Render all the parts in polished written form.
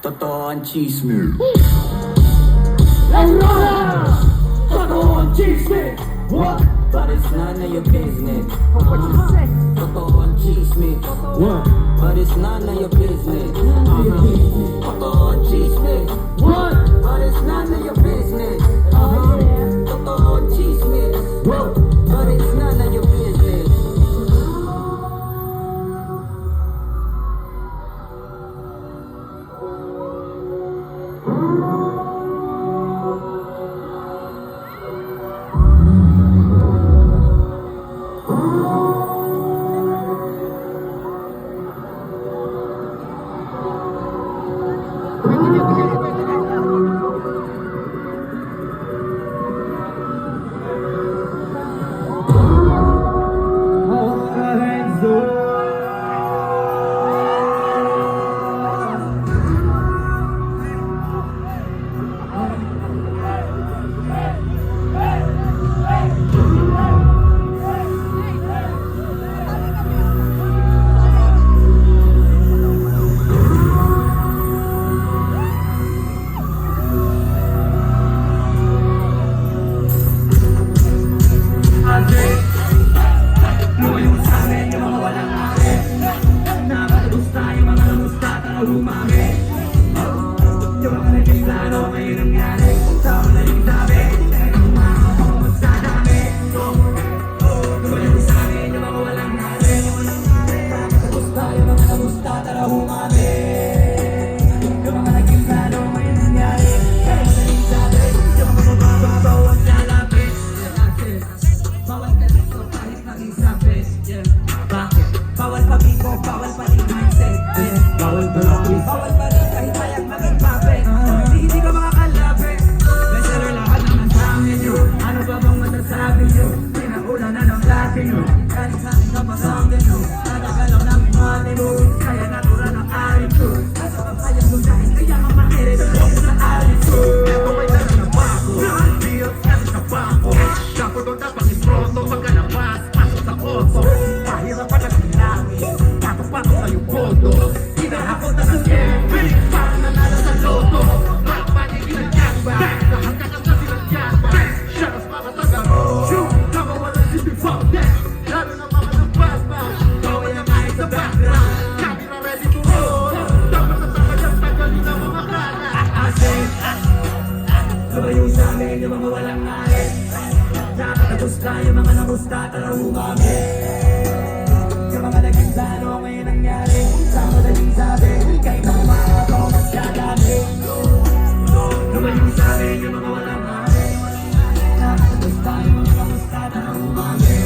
Totoo ang chismis. Totoo ang chismis. What? But it's none of your business. What you say? Totoo ang chismis. What? But it's none of your business. Totoo ang chismis. What? But it's none of your business. Totoo ang chismis. What? But it's none of your business. Tumayo sa amin yung mga walang ngalit. Nakatapos tayo mga namusta, tara umami. Yung mga naging plano ngayon nangyari. Sa madaling sabi, kay mama ako mas kadami. Tumayo sa amin yung mga walang ngalit. Nakatapos tayo mga namusta, tara umami.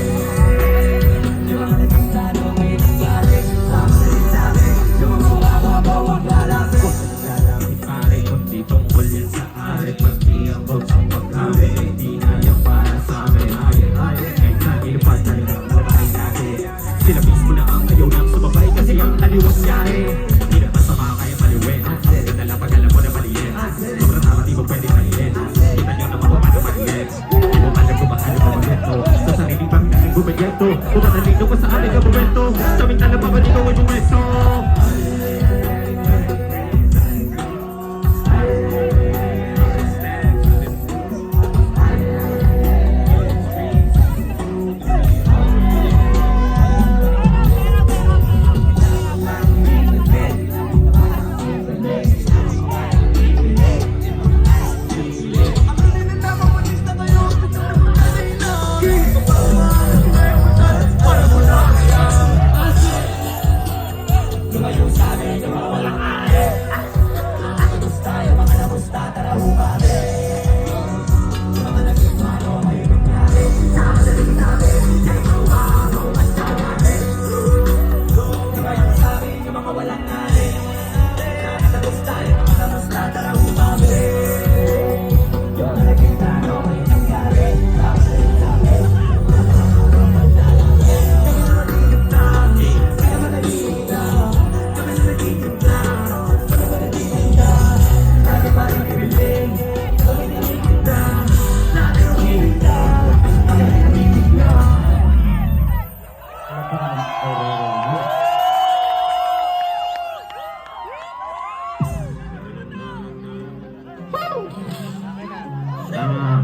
Yung mga naging plano ngayon nangyari. Sa madaling sabi, yung mga wala ko wag lalapit. Lalapit pare, kung di tungkol yan sa arit. Huwag ang pagkami, di na yan para sa amin. Kahit sa ilipad na rin ang buhay natin. Sila mismo na ang ayaw nang sumabay kasi ang aliwang yari. Di na masama kaya maliwin. Dala pag alam mo na maliin. Sobrang tama di mo pwede maliin. Kita nyo naman kung paano maliin. Di mo alam kung paano pamagento. Sa sarili pang naging bumagento. Kung matalino pa sa aming gabumento. Samintala pa ba di ko yung weso. Tama.